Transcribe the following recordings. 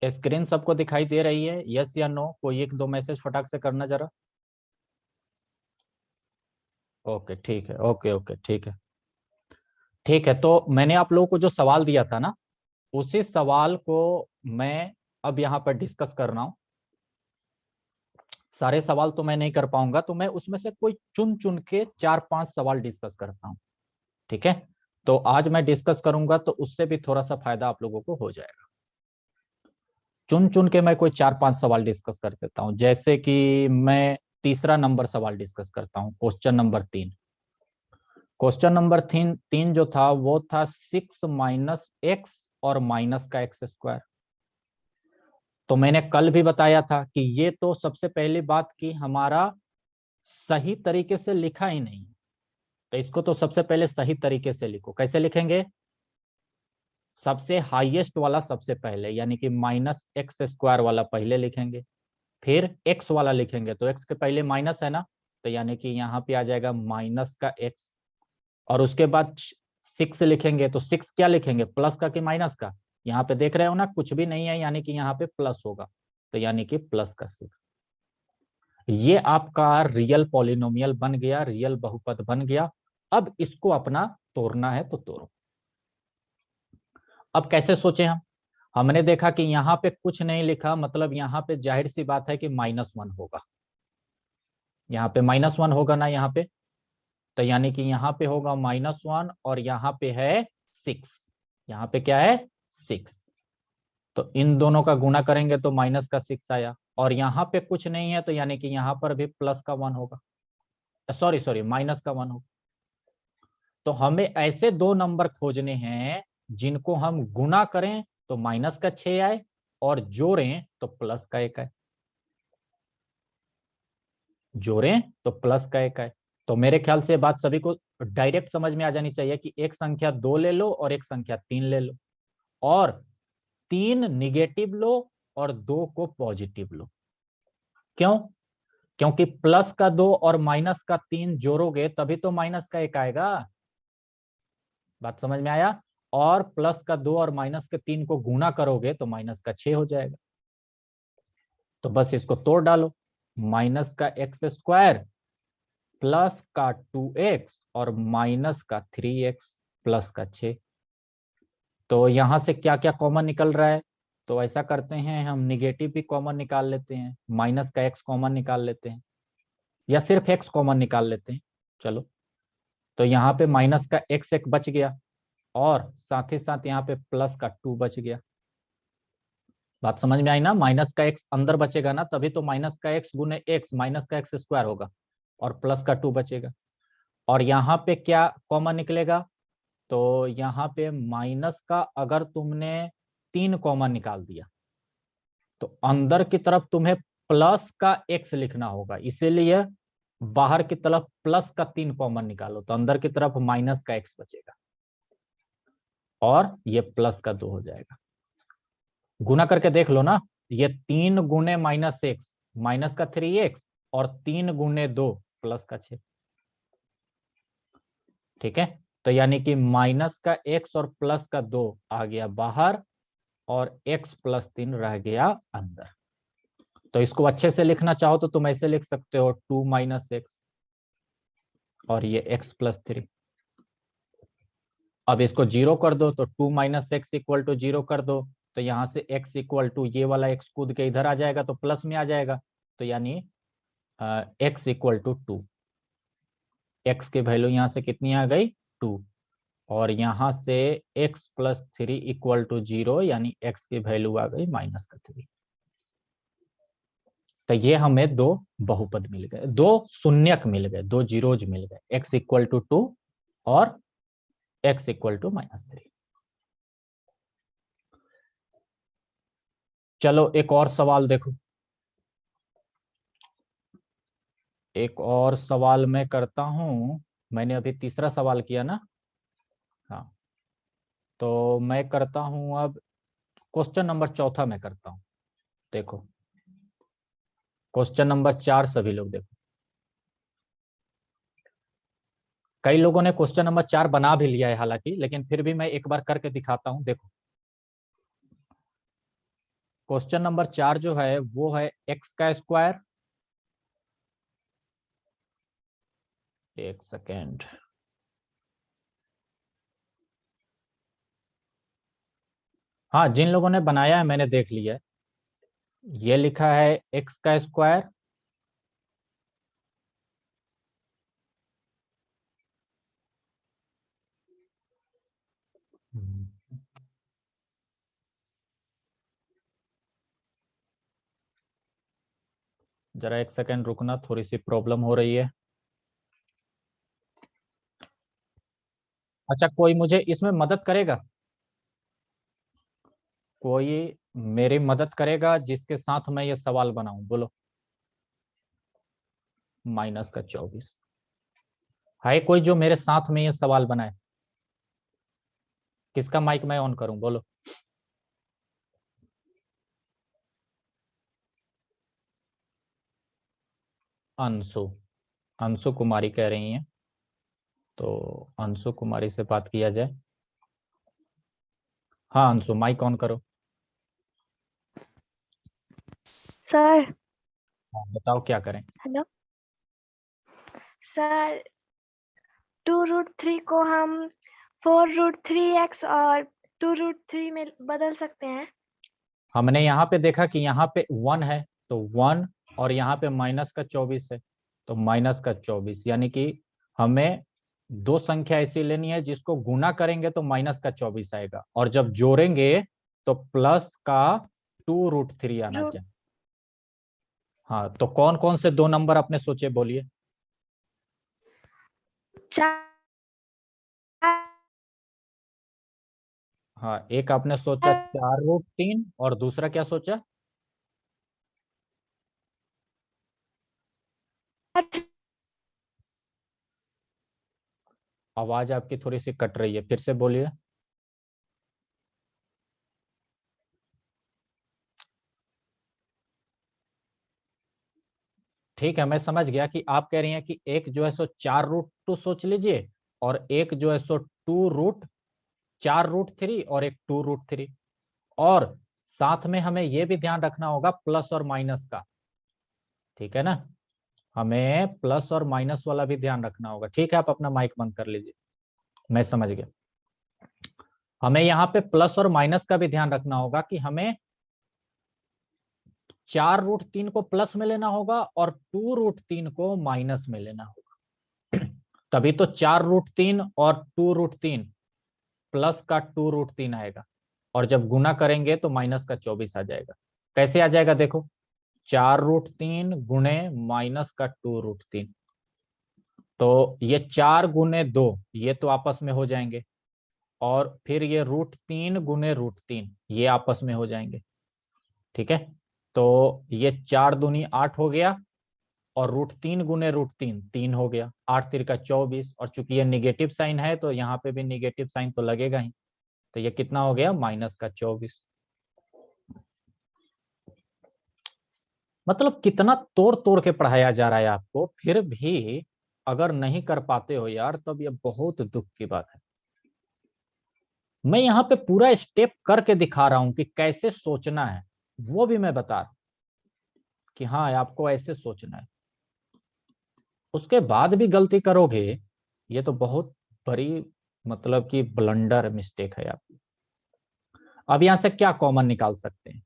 Screen सबको दिखाई दे रही है? यस या नो? कोई एक दो मैसेज फटाक से करना जरा। ओके ठीक है, ओके ओके ठीक है। ठीक है, तो मैंने आप लोगों को जो सवाल दिया था ना, उसी सवाल को मैं अब यहाँ पर डिस्कस कर रहा हूं। सारे सवाल तो मैं नहीं कर पाऊंगा, तो मैं उसमें से कोई चुन चुन के 4-5 सवाल डिस्कस करता हूं। ठीक है, तो आज मैं डिस्कस करूंगा तो उससे भी थोड़ा सा फायदा आप लोगों को हो जाएगा। चुन चुन के मैं कोई 4-5 सवाल डिस्कस कर देता हूं। जैसे कि मैं तीसरा नंबर सवाल डिस्कस करता हूं, क्वेश्चन नंबर 3। क्वेश्चन नंबर 3 जो था वो था 6 माइनस एक्स और माइनस का एक्स स्क्वायर। तो मैंने कल भी बताया था कि ये तो सबसे पहली बात कि हमारा सही तरीके से लिखा ही नहीं, तो इसको तो सबसे पहले सही तरीके से लिखो। कैसे लिखेंगे? सबसे हाईएस्ट वाला सबसे पहले, यानी कि माइनस एक्स स्क्वायर वाला पहले लिखेंगे, फिर एक्स वाला लिखेंगे तो एक्स के पहले माइनस है ना, तो यानी कि यहाँ पे आ जाएगा माइनस का एक्स। और उसके बाद 6 लिखेंगे, तो 6 क्या लिखेंगे, प्लस का कि माइनस का? यहाँ पे देख रहे हो ना, कुछ भी नहीं है, यानी कि यहाँ पे प्लस होगा, तो यानी कि प्लस का 6। ये आपका रियल पॉलिनोमियल बन गया, रियल बहुपद बन गया। अब इसको अपना तोड़ना है तो तोड़ो। अब कैसे सोचे हम? हमने देखा कि यहाँ पे कुछ नहीं लिखा, मतलब यहाँ पे जाहिर सी बात है कि -1 होगा। यहाँ पे -1 होगा ना यहाँ पे, तो यानी कि यहाँ पे होगा -1 और यहाँ पे है 6। यहाँ पे क्या है? 6। तो इन दोनों का गुणा करेंगे तो माइनस का 6 आया, और यहाँ पे कुछ नहीं है तो यानी कि यहाँ पर भी प्लस का 1 होगा, सॉरी सॉरी माइनस का 1 होगा। तो हमें ऐसे दो नंबर खोजने हैं जिनको हम गुना करें तो माइनस का 6 आए, और जोड़ें तो प्लस का 1 आए। जोड़ें तो प्लस का 1 आए। तो मेरे ख्याल से बात सभी को डायरेक्ट समझ में आ जानी चाहिए कि एक संख्या 2 ले लो और एक संख्या 3 ले लो, और 3 निगेटिव लो और 2 को पॉजिटिव लो। क्यों? क्योंकि प्लस का 2 और माइनस का 3 जोड़ोगे तभी तो माइनस का 1 आएगा। बात समझ में आया? और प्लस का 2 और माइनस के 3 को गुना करोगे तो माइनस का 6 हो जाएगा। तो बस इसको तोड़ डालो, माइनस का एक्स स्क्वायर प्लस का 2x और माइनस का 3x प्लस का 6। तो यहां से क्या क्या कॉमन निकल रहा है? तो ऐसा करते हैं, हम निगेटिव भी कॉमन निकाल लेते हैं, माइनस का x कॉमन निकाल लेते हैं, या सिर्फ x कॉमन निकाल लेते हैं। चलो, तो यहाँ पे माइनस का x एक बच गया, और साथ ही साथ यहाँ पे प्लस का 2 बच गया। बात समझ में आई ना? माइनस का x अंदर बचेगा ना, तभी तो माइनस का x गुने x माइनस का एक्स स्क्वायर होगा, और प्लस का 2 बचेगा। और यहाँ पे क्या कॉमन निकलेगा? तो यहाँ पे माइनस का अगर तुमने 3 कॉमन निकाल दिया तो अंदर की तरफ तुम्हें प्लस का x लिखना होगा, इसीलिए बाहर की तरफ प्लस का 3 कॉमन निकालो तो अंदर की तरफ माइनस का x बचेगा, और ये प्लस का 2 हो जाएगा। गुना करके देख लो ना, ये 3 गुने -x माइनस का 3x, और 3 गुने 2 प्लस का 6। ठीक है, तो यानी कि माइनस का x और प्लस का 2 आ गया बाहर, और x प्लस 3 रह गया अंदर। तो इसको अच्छे से लिखना चाहो तो तुम ऐसे लिख सकते हो, 2 माइनस एक्स और ये x प्लस 3। अब इसको 0 कर दो, तो 2 माइनस एक्स इक्वल टू 0 कर दो, तो यहां से x इक्वल टू ये वाला x कूद के इधर आ जाएगा तो प्लस में आ जाएगा, तो यानी x इक्वल टू 2। एक्स की वैल्यू यहां से कितनी आ गई? 2। और यहां से x प्लस 3 इक्वल टू 0, यानी x की वैल्यू आ गई माइनस का 3। तो ये हमें दो बहुपद मिल गए, दो शून्यक मिल गए, दो जीरोज मिल गए, x इक्वल टू 2 और x इक्वल टू -3। चलो एक और सवाल देखो, एक और सवाल मैं करता हूं। मैंने अभी तीसरा सवाल किया ना, हाँ, तो मैं करता हूं अब क्वेश्चन नंबर चौथा मैं करता हूं। देखो, क्वेश्चन नंबर 4 सभी लोग देखो। कई लोगों ने क्वेश्चन नंबर 4 बना भी लिया है हालांकि, लेकिन फिर भी मैं एक बार करके दिखाता हूं। देखो, क्वेश्चन नंबर 4 जो है वो है x का स्क्वायर, एक सेकेंड, हाँ जिन लोगों ने बनाया है मैंने देख लिया है। ये लिखा है x का स्क्वायर जरा एक सेकेंड रुकना, थोड़ी सी प्रॉब्लम हो रही है। अच्छा, कोई मुझे इसमें मदद करेगा? कोई मेरी मदद करेगा जिसके साथ मैं ये सवाल बनाऊं? बोलो। -24 है कोई जो मेरे साथ में ये सवाल बनाए? किसका माइक मैं ऑन करूं? बोलो। अंशु, अंशु कुमारी कह रही हैं, तो अंशु कुमारी से बात किया जाए। हाँ अंशु, माइक ऑन करो। सर। हाँ, बताओ क्या करें। हेलो सर, 2√3 को हम 4√3x और 2√3 में बदल सकते हैं। हमने यहाँ पे देखा कि यहाँ पे 1 है, तो 1, और यहाँ पे -24 है, तो -24, यानी कि हमें दो संख्या ऐसी लेनी है जिसको गुना करेंगे तो -24 आएगा, और जब जोड़ेंगे तो प्लस का 2√3 आना रूट चाहिए। हाँ, तो कौन कौन से दो नंबर अपने सोचे, बोलिए। 4। हाँ, एक आपने सोचा 4√3, और दूसरा क्या सोचा? आवाज आपकी थोड़ी सी कट रही है, फिर से बोलिए। ठीक है, मैं समझ गया कि आप कह रही हैं कि एक जो है सो 4√2 सोच लीजिए, और एक जो है सो 4√3, और एक 2√3, और साथ में हमें यह भी ध्यान रखना होगा प्लस और माइनस का। ठीक है ना, हमें प्लस और माइनस वाला भी ध्यान रखना होगा। ठीक है, आप अपना माइक बंद कर लीजिए, मैं समझ गया। हमें यहाँ पे प्लस और माइनस का भी ध्यान रखना होगा कि हमें 4√3 को प्लस में लेना होगा और 2√3 को माइनस में लेना होगा। तभी तो 4√3 और 2√3 प्लस का 2√3 आएगा, और जब गुना करेंगे तो -24 आ जाएगा। कैसे आ जाएगा देखो, 4√3 गुणे -2√3, तो ये 4 गुणे 2, ये तो आपस में हो जाएंगे, और फिर ये √3 गुणे √3 ये आपस में हो जाएंगे। ठीक है, तो ये 4 दूनी 8 हो गया, और √3 गुणे √3 3 हो गया, 8×3 = 24, और चूंकि ये निगेटिव साइन है तो यहाँ पे भी निगेटिव साइन तो लगेगा ही, तो ये कितना हो गया, -24। मतलब कितना तोड़ तोड़ के पढ़ाया जा रहा है आपको, फिर भी अगर नहीं कर पाते हो यार, तब ये बहुत दुख की बात है। मैं यहाँ पे पूरा स्टेप करके दिखा रहा हूं कि कैसे सोचना है, वो भी मैं बता रहा हूं कि हाँ आपको ऐसे सोचना है। उसके बाद भी गलती करोगे, ये तो बहुत बड़ी, मतलब कि ब्लंडर मिस्टेक है आपकी। अब यहां से क्या कॉमन निकाल सकते हैं?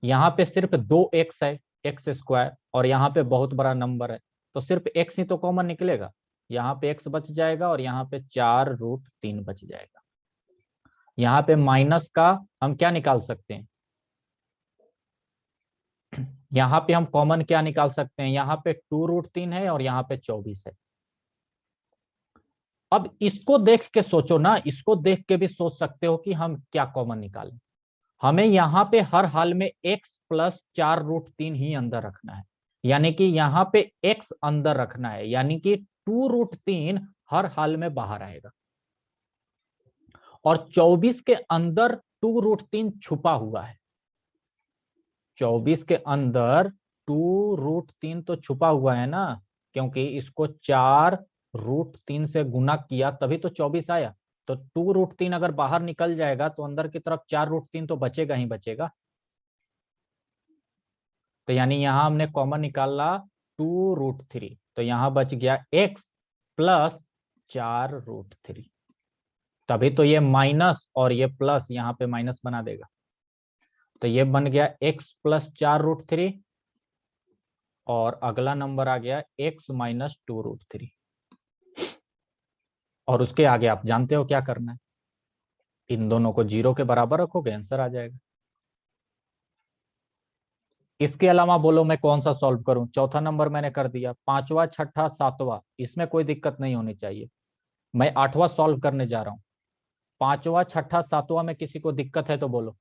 यहाँ पे सिर्फ 2x है, x², और यहाँ पे बहुत बड़ा नंबर है, तो सिर्फ x ही तो कॉमन निकलेगा। यहाँ पे x बच जाएगा, और यहाँ पे 4√3 बच जाएगा। यहाँ पे माइनस का हम क्या निकाल सकते हैं? यहाँ पे हम कॉमन क्या निकाल सकते हैं? यहाँ पे 2√3 है, और यहाँ पे 24 है। अब इसको देख के सोचो ना, इसको देख के भी सोच सकते हो कि हम क्या कॉमन निकालें। हमें यहाँ पे हर हाल में x + 4√3 ही अंदर रखना है, यानी कि यहाँ पे x अंदर रखना है, यानी कि 2√3 हर हाल में बाहर आएगा, और 24 के अंदर 2√3 छुपा हुआ है। 24 के अंदर 2√3 तो छुपा हुआ है ना, क्योंकि इसको 4√3 से गुना किया तभी तो 24 आया। तो 2√3 अगर बाहर निकल जाएगा तो अंदर की तरफ 4√3 तो बचेगा ही बचेगा। तो यानी यहां हमने कॉमन निकाला 2√3, तो यहां बच गया x प्लस 4√3। तभी तो ये माइनस और ये प्लस यहाँ पे माइनस बना देगा। तो ये बन गया x प्लस 4√3 और अगला नंबर आ गया x माइनस 2√3। और उसके आगे आप जानते हो क्या करना है, इन दोनों को 0 के बराबर रखोगे, आंसर आ जाएगा। इसके अलावा बोलो मैं कौन सा सॉल्व करूं। चौथा नंबर मैंने कर दिया, पांचवा, छठा, सातवां, इसमें कोई दिक्कत नहीं होनी चाहिए। मैं आठवां सॉल्व करने जा रहा हूं। पांचवा, छठा, सातवां में किसी को दिक्कत है तो बोलो।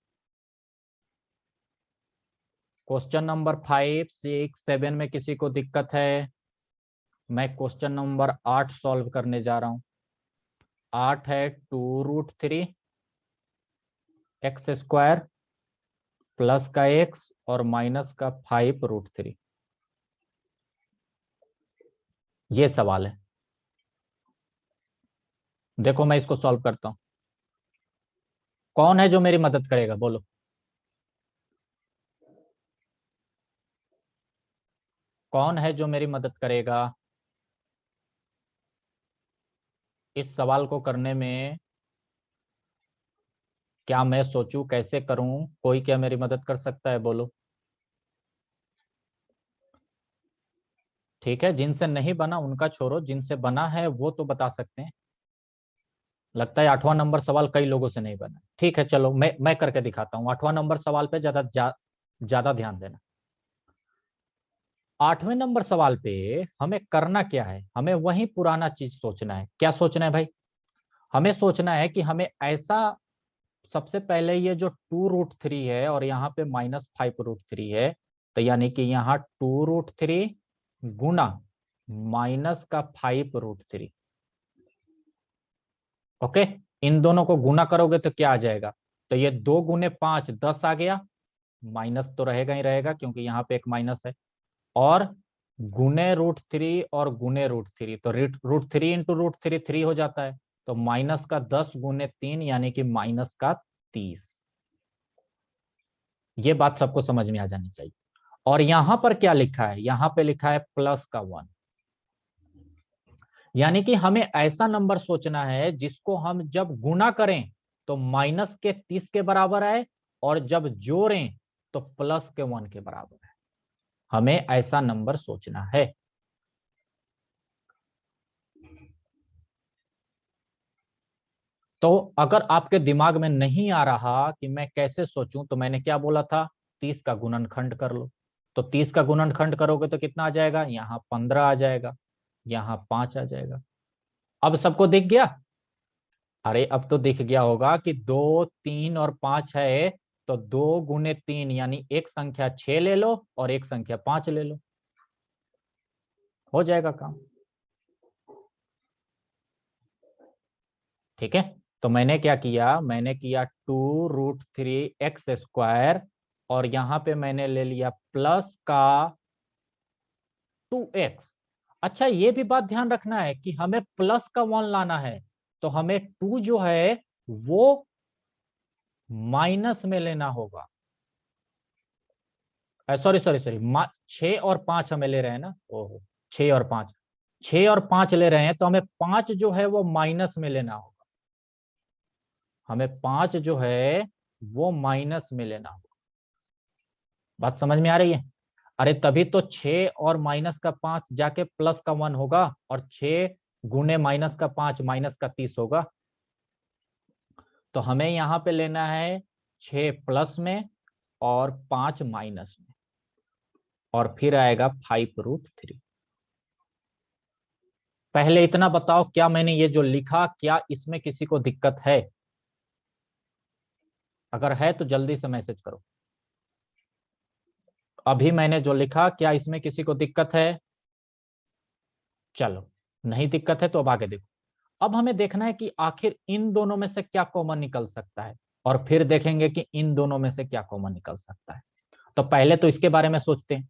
क्वेश्चन नंबर 5, 6, 7 में किसी को दिक्कत है? मैं क्वेश्चन नंबर 8 सॉल्व करने जा रहा हूं। 8 है 2√3 एक्स स्क्वायर प्लस का x और माइनस का 5√3। ये सवाल है। देखो मैं इसको सॉल्व करता हूं। कौन है जो मेरी मदद करेगा, बोलो। कौन है जो मेरी मदद करेगा इस सवाल को करने में? क्या मैं सोचूं, कैसे करूं? कोई क्या मेरी मदद कर सकता है, बोलो। ठीक है, जिनसे नहीं बना उनका छोड़ो, जिनसे बना है वो तो बता सकते हैं। लगता है 8वां नंबर सवाल कई लोगों से नहीं बना। ठीक है, चलो मैं करके दिखाता हूं। 8वां नंबर सवाल पे ज्यादा ध्यान देना। 8वें नंबर सवाल पे हमें करना क्या है? हमें वही पुराना चीज सोचना है। क्या सोचना है भाई? हमें सोचना है कि हमें ऐसा, सबसे पहले ये जो 2√3 है और यहाँ पे माइनस 5√3 है, तो यानी कि यहाँ 2√3 गुना माइनस का 5√3। ओके, इन दोनों को गुना करोगे तो क्या आ जाएगा? तो ये 2 गुने 5 10 आ गया। माइनस तो रहेगा ही रहेगा क्योंकि यहाँ पे एक माइनस है। और गुने √3 और गुने √3, तो √3 इंटू √3 3 हो जाता है। तो माइनस का 10 गुने 3 यानी कि माइनस का 30। ये बात सबको समझ में आ जानी चाहिए। और यहां पर क्या लिखा है? यहां पे लिखा है प्लस का 1। यानी कि हमें ऐसा नंबर सोचना है जिसको हम जब गुना करें तो माइनस के 30 के बराबर आए, और जब जोड़ें तो प्लस के 1 के बराबर है। हमें ऐसा नंबर सोचना है। तो अगर आपके दिमाग में नहीं आ रहा कि मैं कैसे सोचूं, तो मैंने क्या बोला था? 30 का गुणनखंड कर लो। तो 30 का गुणनखंड करोगे तो कितना आ जाएगा? यहाँ 15 आ जाएगा, यहाँ 5 आ जाएगा। अब सबको दिख गया? अरे अब तो दिख गया होगा कि 2, 3 और 5 है। तो 2 गुने 3 यानी एक संख्या 6 ले लो और एक संख्या 5 ले लो, हो जाएगा काम। ठीक है, तो मैंने क्या किया? मैंने किया 2√3 एक्स स्क्वायर और यहां पे मैंने ले लिया प्लस का 2x। अच्छा, ये भी बात ध्यान रखना है कि हमें प्लस का 1 लाना है, तो हमें 2 जो है वो माइनस में लेना होगा। सॉरी सॉरी सॉरी, 6 और 5 हमें ले रहे हैं ना। ओहो, 6 और 5, 6 और 5 ले रहे हैं, तो हमें 5 जो है वो माइनस में लेना होगा। हमें 5 जो है वो माइनस में लेना होगा। बात समझ में आ रही है? अरे तभी तो 6 और माइनस का 5 जाके प्लस का 1 होगा, और 6 गुने माइनस का 5 माइनस का 30 होगा। तो हमें यहां पे लेना है 6 प्लस में और 5 माइनस में, और फिर आएगा 5√3। पहले इतना बताओ, क्या मैंने ये जो लिखा, क्या इसमें किसी को दिक्कत है? अगर है तो जल्दी से मैसेज करो। अभी मैंने जो लिखा, क्या इसमें किसी को दिक्कत है? चलो, नहीं दिक्कत है तो अब आगे देखो। अब हमें देखना है कि आखिर इन दोनों में से क्या कॉमन निकल सकता है, और फिर देखेंगे कि इन दोनों में से क्या कॉमन निकल सकता है। तो पहले तो इसके बारे में सोचते हैं।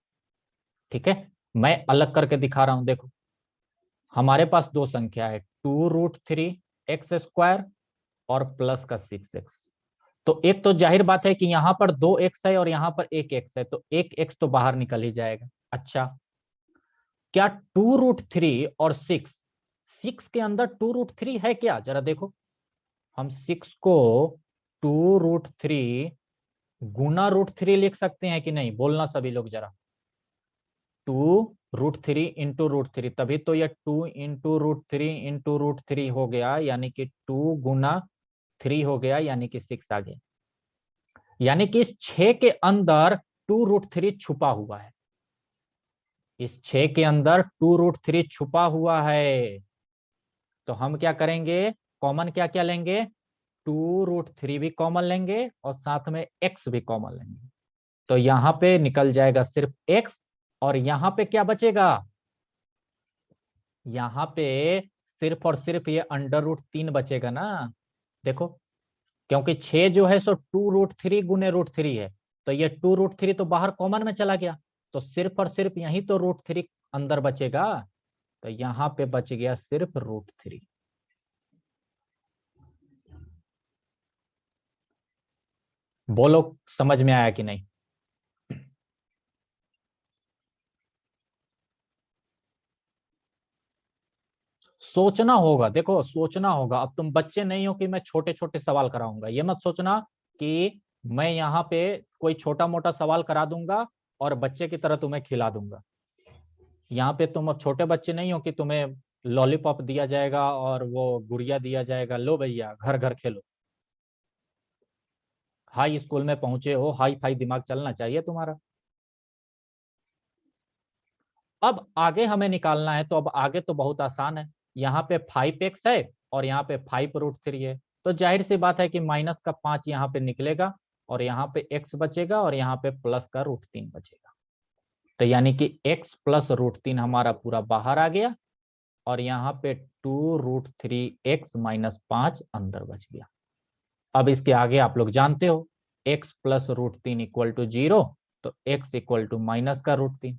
ठीक है, मैं अलग करके दिखा रहा हूं। देखो, हमारे पास दो संख्या है, 2√3 एक्स स्क्वायर और प्लस का 6x। तो एक तो जाहिर बात है कि यहाँ पर 2x है और यहाँ पर 1x है, तो 1x तो बाहर निकल ही जाएगा। अच्छा, क्या 2√3 और 6 के अंदर 2√3 है क्या? जरा देखो, हम 6 को 2√3 गुना √3 लिख सकते हैं कि नहीं? बोलना सभी लोग जरा। 2√3 इंटू √3, तभी तो ये 2 इंटू √3 इंटू √3 हो गया, यानी कि 2 गुना 3 हो गया, यानी कि 6 आ गया। यानी कि इस 6 के अंदर 2√3 छुपा हुआ है। इस 6 के अंदर 2√3 छुपा हुआ है। तो हम क्या करेंगे? कॉमन क्या क्या लेंगे? 2√3 भी कॉमन लेंगे और साथ में x भी कॉमन लेंगे। तो यहां पे निकल जाएगा सिर्फ x, और यहां पे क्या बचेगा? यहां पे सिर्फ और सिर्फ ये √3 बचेगा ना। देखो, क्योंकि 6 जो है सो 2√3 गुने √3 है, तो ये 2√3 तो बाहर कॉमन में चला गया, तो सिर्फ और सिर्फ यही तो √3 अंदर बचेगा। तो यहां पे बच गया सिर्फ √3। बोलो, समझ में आया कि नहीं? सोचना होगा, देखो सोचना होगा। अब तुम बच्चे नहीं हो कि मैं छोटे छोटे सवाल कराऊंगा, ये मत सोचना कि मैं यहाँ पे कोई छोटा मोटा सवाल करा दूंगा और बच्चे की तरह तुम्हें खिला दूंगा। यहाँ पे तुम अब छोटे बच्चे नहीं हो कि तुम्हें लॉलीपॉप दिया जाएगा और वो गुड़िया दिया जाएगा, लो भैया घर घर खेलो। हाई स्कूल में पहुंचे हो, हाई फाई दिमाग चलना चाहिए तुम्हारा। अब आगे हमें निकालना है, तो अब आगे तो बहुत आसान है। यहाँ पे 5x है और यहाँ पे 5√3 है, तो जाहिर सी बात है कि माइनस का 5 यहाँ पे निकलेगा और यहाँ पे x बचेगा और यहाँ पे प्लस का √3 बचेगा। तो यानी कि x प्लस √3 हमारा पूरा बाहर आ गया और यहाँ पे 2√3x माइनस 5 अंदर बच गया। अब इसके आगे आप लोग जानते हो, x प्लस √3 इक्वल टू 0, तो x इक्वल टू माइनस का √3,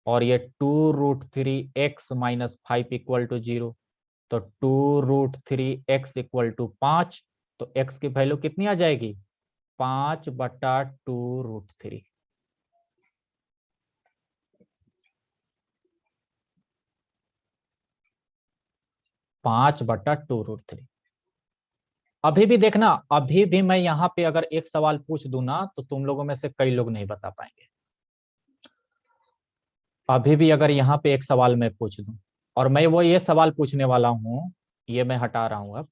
और ये 2√3x माइनस 5 इक्वल टू 0, तो 2√3x इक्वल टू 5। तो x की वैल्यू कितनी आ जाएगी? 5/2√3। 5/2√3। अभी भी देखना, अभी भी मैं यहाँ पे अगर एक सवाल पूछ दूं ना, तो तुम लोगों में से कई लोग नहीं बता पाएंगे। अभी भी अगर यहाँ पे एक सवाल मैं पूछ दूं, और मैं वो ये सवाल पूछने वाला हूं, ये मैं हटा रहा हूं। अब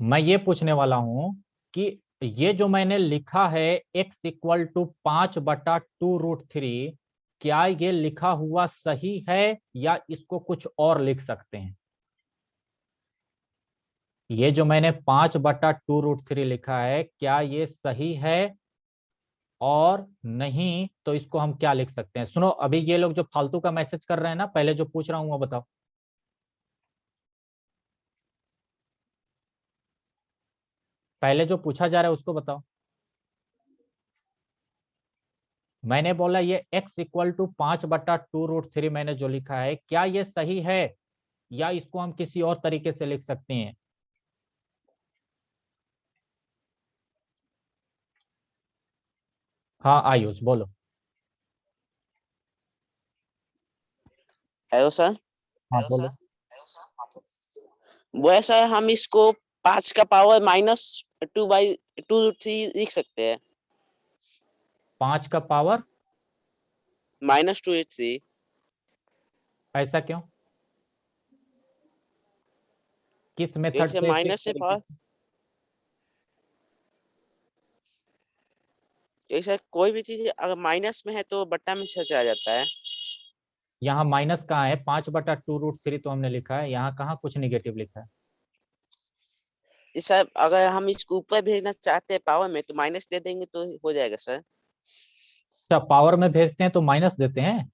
मैं ये पूछने वाला हूं कि ये जो मैंने लिखा है x इक्वल टू 5/2√3, क्या ये लिखा हुआ सही है या इसको कुछ और लिख सकते हैं? ये जो मैंने 5/2√3 लिखा है, क्या ये सही है? और नहीं तो इसको हम क्या लिख सकते हैं? सुनो, अभी ये लोग जो फालतू का मैसेज कर रहे हैं ना, पहले जो पूछ रहा हूं वो बताओ। पहले जो पूछा जा रहा है उसको बताओ। मैंने बोला ये x इक्वल टू 5/2√3 मैंने जो लिखा है, क्या ये सही है या इसको हम किसी और तरीके से लिख सकते हैं? हाँ आयुष बोलो। Hello sir. हाँ बोलो। वो है सर, हम इसको 5 का पावर -2/2√3 लिख सकते हैं। 5 का पावर -2/3। ऐसा क्यों? किस मेथड जैसे से, किस माइनस में तरीके पावर, से? जैसे कोई भी चीज अगर माइनस में है तो बट्टा में चला जाता है। यहाँ माइनस कहाँ है? 5/2√3 तो हमने लिखा है, यहाँ कहाँ कुछ निगेटिव लिखा है? सर अगर हम इसको ऊपर भेजना चाहते हैं पावर में तो माइनस दे देंगे तो हो जाएगा सर। अच्छा, पावर में भेजते हैं तो माइनस देते हैं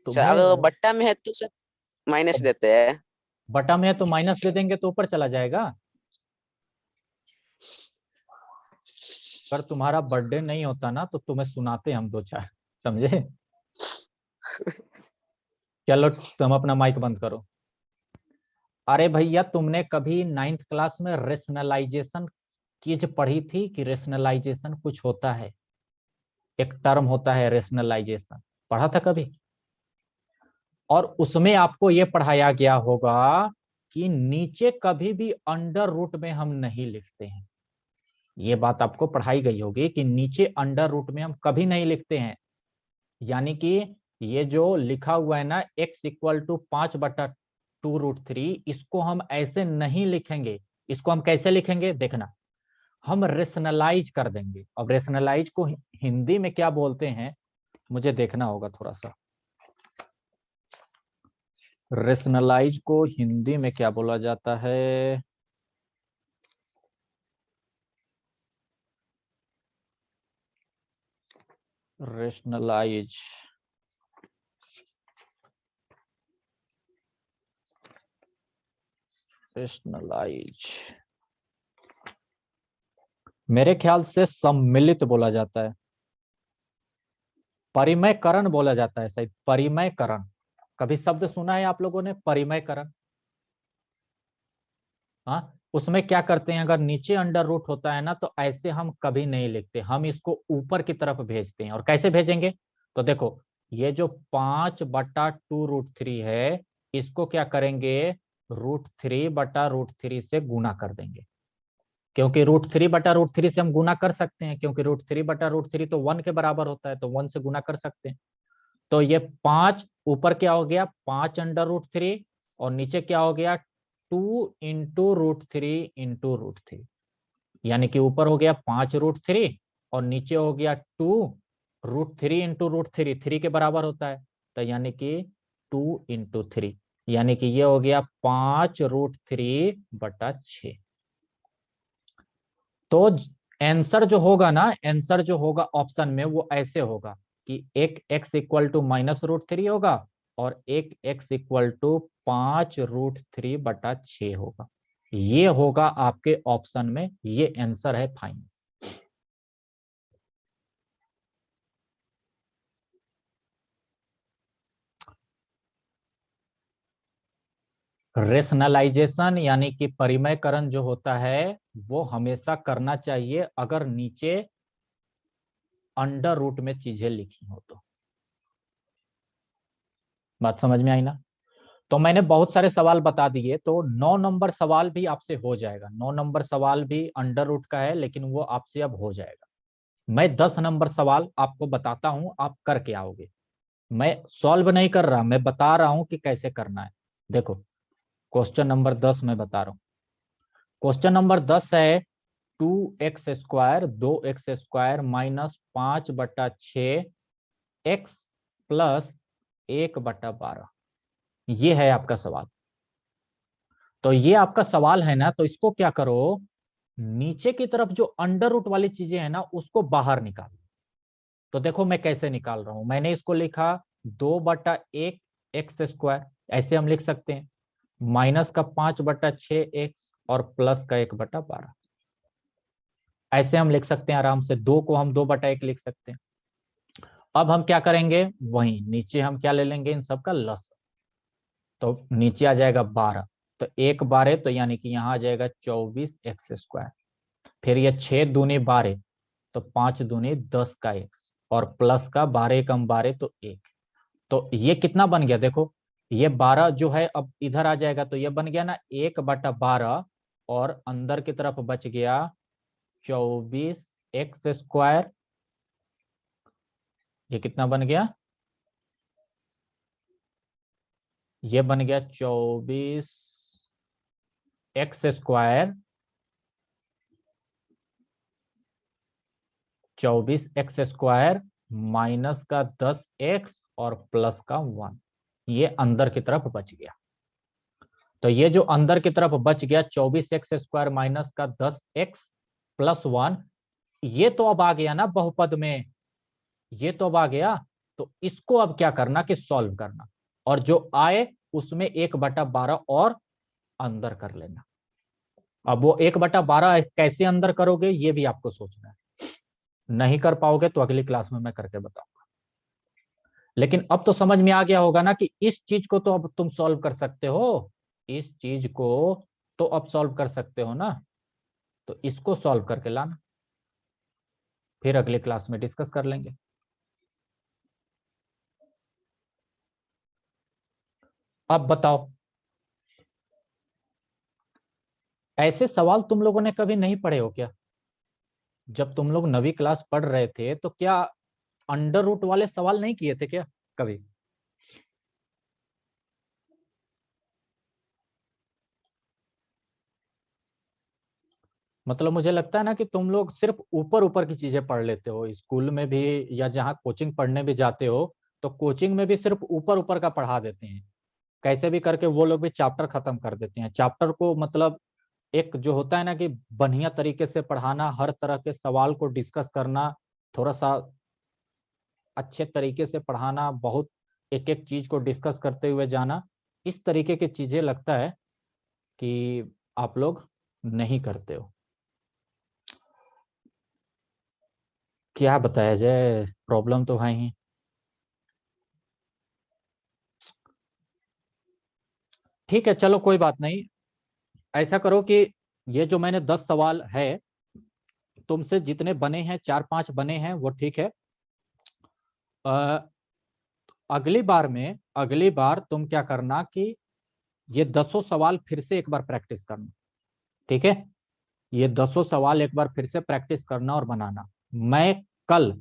सर अगर वो तुम्हें? बट्टा में है तो सर माइनस देते हैं। बटा में है तो माइनस दे देंगे तो ऊपर चला जाएगा। अगर तुम्हारा बर्थडे नहीं होता ना तो तुम्हें सुनाते हम दो चार, समझे? चलो तुम अपना माइक बंद करो। अरे भैया, तुमने कभी 9th क्लास में रेशनलाइजेशन चीज पढ़ी थी कि रेशनलाइजेशन कुछ होता है, एक टर्म होता है रेशनलाइजेशन, पढ़ा था कभी? और उसमें आपको यह पढ़ाया गया होगा कि नीचे कभी भी अंडर रूट में हम नहीं लिखते हैं। ये बात आपको पढ़ाई गई होगी कि नीचे अंडर रूट में हम कभी नहीं लिखते हैं। यानी कि ये जो लिखा हुआ है ना x इक्वल टू 5/2√3, इसको हम ऐसे नहीं लिखेंगे। इसको हम कैसे लिखेंगे देखना, हम रेशनलाइज कर देंगे। अब रेशनलाइज को हिंदी में क्या बोलते हैं मुझे देखना होगा थोड़ा सा। रेशनलाइज को हिंदी में क्या बोला जाता है? रेशनलाइज, रेशनलाइज मेरे ख्याल से सम्मिलित बोला जाता है, परिमयकरण बोला जाता है शायद, परिमयकरण। कभी शब्द सुना है आप लोगों ने, परिमयकरण? हाँ, उसमें क्या करते हैं, अगर नीचे अंडर रूट होता है ना तो ऐसे हम कभी नहीं लिखते, हम इसको ऊपर की तरफ भेजते हैं। और कैसे भेजेंगे? तो देखो, ये जो 5/2√3 है, इसको क्या करेंगे, √3/√3 से गुना कर देंगे। क्योंकि √3/√3 से हम गुना कर सकते हैं, क्योंकि √3/√3 तो 1 के बराबर होता है, तो 1 से गुना कर सकते हैं। तो ये 5 ऊपर क्या हो गया, 5/√3, और नीचे क्या हो गया, 2 इंटू √3 यानी कि ऊपर हो गया 5√3 और नीचे हो गया 2 √3 इंटू √3, 3 के बराबर होता है, तो यानी कि 2 इंटू 3, यानी कि ये हो गया 5√3/6। तो आंसर जो होगा ना, आंसर जो होगा ऑप्शन में वो ऐसे होगा कि एक x इक्वल टू -√3 होगा और एक x इक्वल टू 5√3/6 होगा। ये होगा आपके ऑप्शन में, ये आंसर है फाइनल। रेशनलाइजेशन यानी कि परिमयकरण जो होता है वो हमेशा करना चाहिए अगर नीचे अंडर रूट में चीजें लिखी हो तो। बात समझ में आई ना? तो मैंने बहुत सारे सवाल बता दिए, तो 9 नंबर सवाल भी आपसे हो जाएगा। 9 नंबर सवाल भी अंडर रूट का है, लेकिन वो आपसे अब हो जाएगा। मैं 10 नंबर सवाल आपको बताता हूं, आप करके आओगे। मैं सॉल्व नहीं कर रहा, मैं बता रहा हूं कि कैसे करना है। देखो, क्वेश्चन नंबर 10 मैं बता रहा हूं। क्वेश्चन नंबर 10 है 2x² 2x² -5/6 x प्लस 1/12। ये है आपका सवाल। तो ये आपका सवाल है ना, तो इसको क्या करो, नीचे की तरफ जो अंडर रूट वाली चीजें है ना उसको बाहर निकालो। तो देखो मैं कैसे निकाल रहा हूं, मैंने इसको लिखा 2/1 x², ऐसे हम लिख सकते हैं, माइनस का 5/6 x और प्लस का 1/12, ऐसे हम लिख सकते हैं आराम से। 2 को हम 2/1 लिख सकते हैं। अब हम क्या करेंगे, वहीं नीचे हम क्या ले लेंगे, इन सब का लस, तो नीचे आ जाएगा 12, तो 1/12 तो यानी कि यहाँ आ जाएगा 24x²। फिर ये 6 दूनी 12, तो 5 दूनी 10 का x और प्लस का 12 कम 12 तो 1। तो ये कितना बन गया, देखो ये 12 जो है अब इधर आ जाएगा, तो ये बन गया ना 1/12, और अंदर की तरफ बच गया 24x²। ये कितना बन गया, ये बन गया 24x², 24x² माइनस का 10x और प्लस का 1, ये अंदर की तरफ बच गया। तो ये जो अंदर की तरफ बच गया 24x² माइनस का 10x प्लस 1, ये तो अब आ गया ना बहुपद में, ये तो अब आ गया। तो इसको अब क्या करना कि सॉल्व करना, और जो आए उसमें 1/12 और अंदर कर लेना। अब वो 1/12 कैसे अंदर करोगे ये भी आपको सोचना है, नहीं कर पाओगे तो अगली क्लास में मैं करके बताऊंगा। लेकिन अब तो समझ में आ गया होगा ना कि इस चीज को तो अब तुम सॉल्व कर सकते हो। इस चीज को तो अब सॉल्व कर सकते हो ना, तो इसको सॉल्व करके लाना, फिर अगली क्लास में डिस्कस कर लेंगे। अब बताओ, ऐसे सवाल तुम लोगों ने कभी नहीं पढ़े हो क्या? जब तुम लोग 9वीं क्लास पढ़ रहे थे तो क्या अंडर रूट वाले सवाल नहीं किए थे क्या कभी? मतलब मुझे लगता है ना कि तुम लोग सिर्फ ऊपर ऊपर की चीजें पढ़ लेते हो, स्कूल में भी या जहाँ कोचिंग पढ़ने भी जाते हो, तो कोचिंग में भी सिर्फ ऊपर ऊपर का पढ़ा देते हैं। कैसे भी करके वो लोग भी चैप्टर खत्म कर देते हैं। चैप्टर को मतलब एक जो होता है ना कि बढ़िया तरीके से पढ़ाना, हर तरह के सवाल को डिस्कस करना, थोड़ा सा अच्छे तरीके से पढ़ाना, बहुत एक एक चीज को डिस्कस करते हुए जाना, इस तरीके की चीजें लगता है कि आप लोग नहीं करते हो। क्या बताया जाए, प्रॉब्लम तो है ही। ठीक है, चलो कोई बात नहीं। ऐसा करो कि ये जो मैंने 10 सवाल है, तुमसे जितने बने हैं, 4-5 बने हैं, वो ठीक है। अगली बार तुम क्या करना कि ये 10 सवाल फिर से एक बार प्रैक्टिस करना, ठीक है? ये 10 सवाल एक बार फिर से प्रैक्टिस करना और बनाना। मैं कल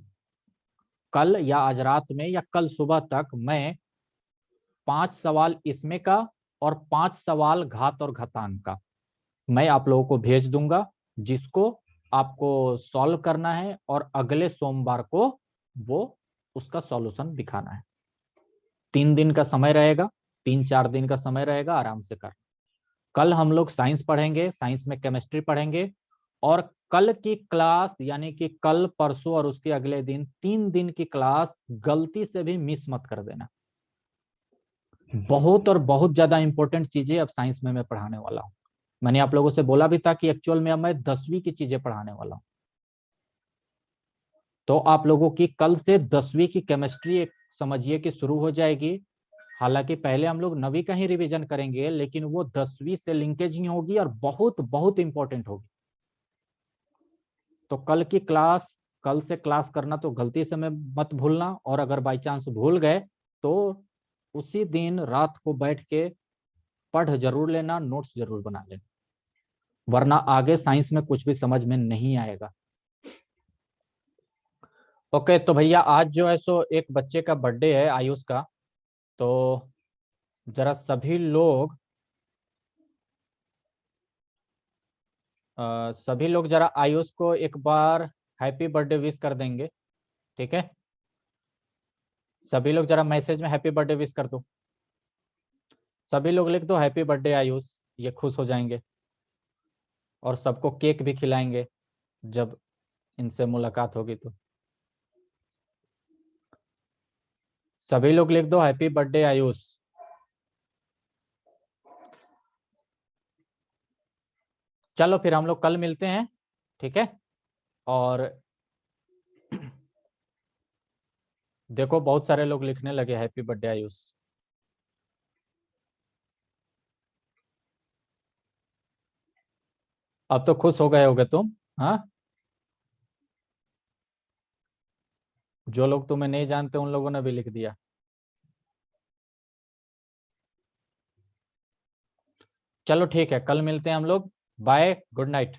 कल या आज रात में या कल सुबह तक मैं 5 सवाल इसमें का और 5 सवाल घात और घातांक का मैं आप लोगों को भेज दूंगा, जिसको आपको सॉल्व करना है और अगले सोमवार को वो उसका सॉल्यूशन दिखाना है। 3 दिन का समय रहेगा, 3-4 दिन का समय रहेगा, आराम से कर। कल हम लोग साइंस पढ़ेंगे, साइंस में केमिस्ट्री पढ़ेंगे, और कल की क्लास यानी कि कल, परसों और उसके अगले दिन, 3 दिन की क्लास गलती से भी मिस मत कर देना। बहुत और बहुत ज्यादा इंपॉर्टेंट चीजें अब साइंस में मैं पढ़ाने वाला हूँ। मैंने आप लोगों से बोला भी था कि एक्चुअल में अब मैं 10वीं की चीजें पढ़ाने वाला हूँ। तो आप लोगों की कल से 10वीं की केमिस्ट्री एक समझिए कि शुरू हो जाएगी। हालांकि पहले हम लोग 9वीं का ही रिवीजन करेंगे, लेकिन वो 10वीं से लिंकेज ही होगी और बहुत बहुत इंपॉर्टेंट होगी। तो कल से क्लास करना तो गलती से मैं मत भूलना, और अगर बाई चांस भूल गए तो उसी दिन रात को बैठ के पढ़ जरूर लेना, नोट्स जरूर बना लेना, वरना आगे साइंस में कुछ भी समझ में नहीं आएगा। ओके, तो भैया आज जो है सो एक बच्चे का बर्थडे है, आयुष का। तो जरा सभी लोग जरा आयुष को एक बार हैप्पी बर्थडे विश कर देंगे, ठीक है? सभी लोग जरा मैसेज में हैप्पी बर्थडे विश कर दो। सभी लोग लिख दो हैप्पी बर्थडे आयुष, ये खुश हो जाएंगे। और सबको केक भी खिलाएंगे जब इनसे मुलाकात होगी तो। सभी लोग लिख दो हैप्पी बर्थडे आयुष। चलो फिर हम लोग कल मिलते हैं, ठीक है? और देखो बहुत सारे लोग लिखने लगे हैप्पी बर्थडे आयुष। अब तो खुश हो गए होगे तुम, हाँ? जो लोग तुम्हें नहीं जानते उन लोगों ने भी लिख दिया। चलो ठीक है, कल मिलते हैं हम लोग। Bye, good night.